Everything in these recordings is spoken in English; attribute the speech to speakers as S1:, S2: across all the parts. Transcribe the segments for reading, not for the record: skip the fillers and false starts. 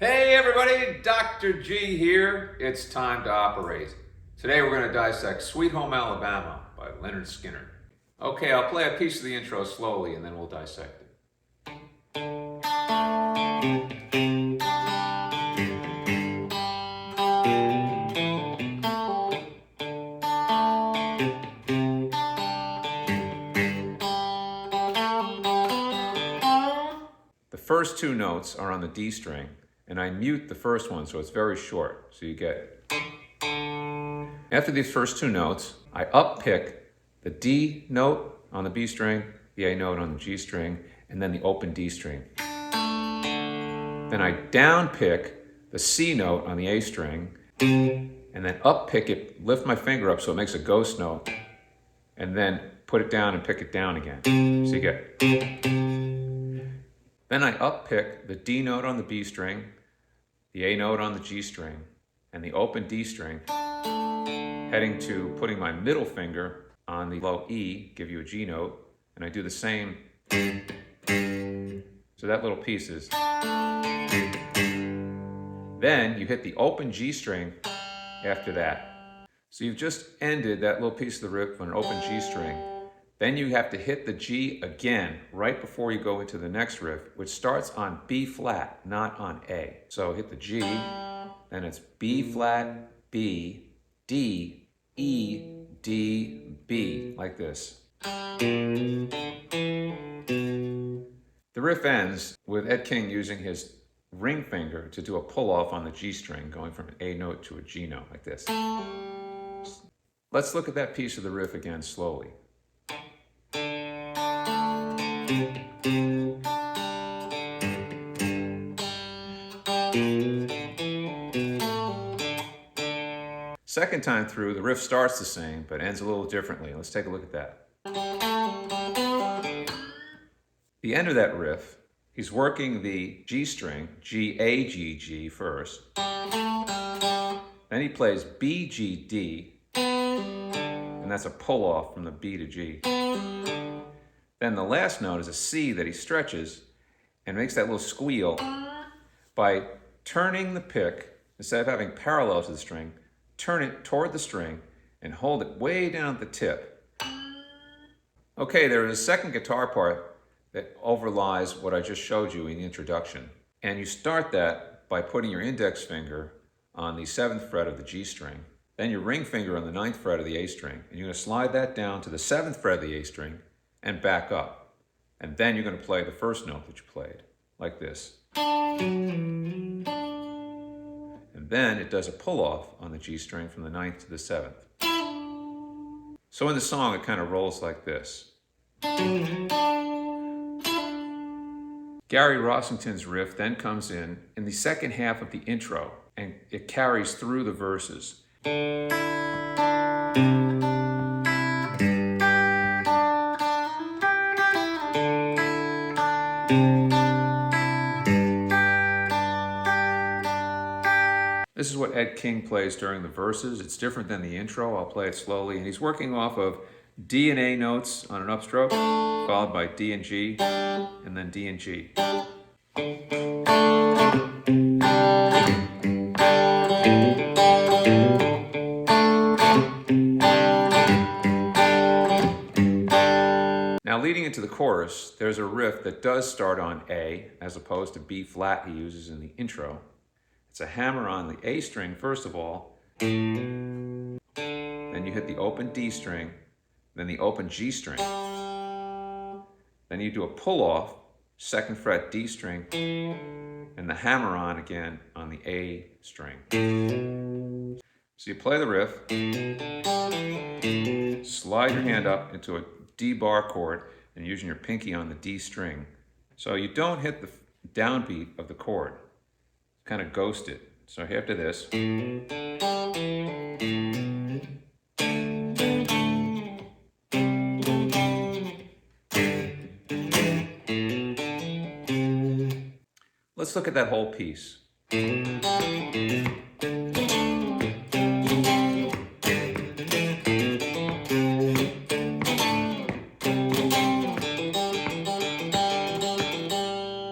S1: Hey everybody, Dr. G here. It's time to operate. Today we're going to dissect Sweet Home Alabama by Lynyrd Skynyrd. Okay, I'll play a piece of the intro slowly and then we'll dissect it. The first two notes are on the D string, and I mute the first one so it's very short, so you get. After these first two notes, I up-pick the D note on the B string, the A note on the G string, and then the open D string. Then I down-pick the C note on the A string, and then up-pick it, lift my finger up so it makes a ghost note, and then put it down and pick it down again. So you get. Then I up-pick the D note on the B string, the A note on the G string, and the open D string, heading to putting my middle finger on the low E, give you a G note, and I do the same. So that little piece is. Then you hit the open G string after that. So you've just ended that little piece of the riff on an open G string. Then you have to hit the G again right before you go into the next riff, which starts on B flat, not on A. So hit the G, then it's B flat, B, D, E, D, B, like this. The riff ends with Ed King using his ring finger to do a pull-off on the G string, going from an A note to a G note, like this. Let's look at that piece of the riff again slowly. Second time through, the riff starts the same, but ends a little differently. Let's take a look at that. The end of that riff, he's working the G string, G, A, G, G first. Then he plays B, G, D, and that's a pull-off from the B to G. Then the last note is a C that he stretches and makes that little squeal by turning the pick, instead of having parallel to the string, turn it toward the string and hold it way down at the tip. Okay, there is a second guitar part that overlies what I just showed you in the introduction. And you start that by putting your index finger on the 7th fret of the G string, then your ring finger on the 9th fret of the A string, and you're going to slide that down to the 7th fret of the A string and back up. And then you're going to play the first note that you played, like this. And then it does a pull-off on the G string from the 9th to the 7th. So in the song, it kind of rolls like this. Gary Rossington's riff then comes in the second half of the intro, and it carries through the verses. This is what Ed King plays during the verses. It's different than the intro. I'll play it slowly. And he's working off of D and A notes on an upstroke, followed by D and G, and then D and G. Now leading into the chorus, there's a riff that does start on A, as opposed to B flat he uses in the intro. It's a hammer on the A string, first of all. Then you hit the open D string, then the open G string. Then you do a pull-off, 2nd fret D string, and the hammer on again on the A string. So you play the riff, slide your hand up into a D bar chord, and using your pinky on the D string. So you don't hit the downbeat of the chord. Kind of ghost it. So after this, let's look at that whole piece.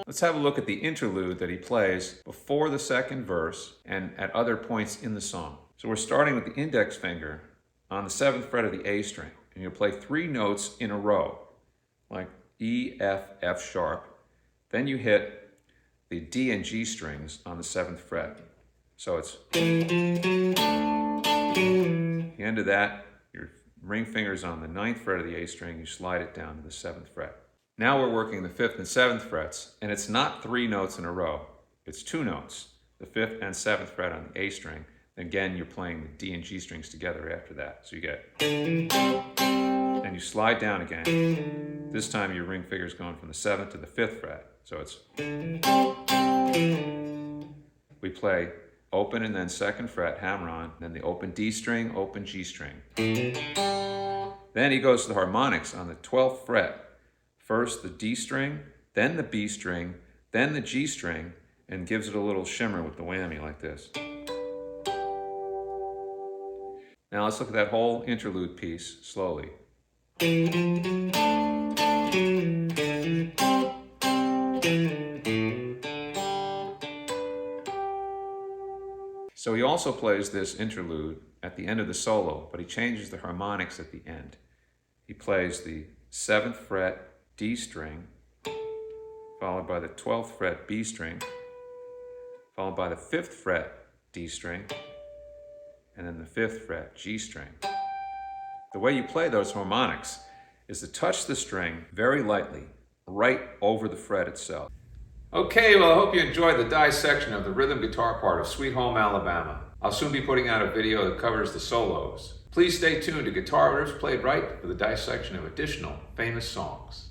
S1: Let's have a look at the interlude that he plays before the second verse and at other points in the song. So we're starting with the index finger on the 7th fret of the A string, and you'll play 3 notes in a row, like E, F, F sharp. Then you hit the D and G strings on the 7th fret. So it's the end of that, your ring finger's on the 9th fret of the A string, you slide it down to the 7th fret. Now we're working the 5th and 7th frets, and it's not 3 notes in a row, it's 2 notes, the 5th and 7th fret on the A string. Again, you're playing the D and G strings together after that. So you get, and you slide down again. This time your ring finger's going from the 7th to the 5th fret. So it's, we play open and then 2nd fret, hammer on, then the open D string, open G string. Then he goes to the harmonics on the 12th fret. First the D string, then the B string, then the G string, and gives it a little shimmer with the whammy like this. Now let's look at that whole interlude piece slowly. So he also plays this interlude at the end of the solo, but he changes the harmonics at the end. He plays the 7th fret D string, followed by the 12th fret B string, followed by the 5th fret D string, and then the 5th fret G string. The way you play those harmonics is to touch the string very lightly, right over the fret itself. Okay, well, I hope you enjoyed the dissection of the rhythm guitar part of Sweet Home Alabama. I'll soon be putting out a video that covers the solos. Please stay tuned to Guitar Riffs Played Right for the dissection of additional famous songs.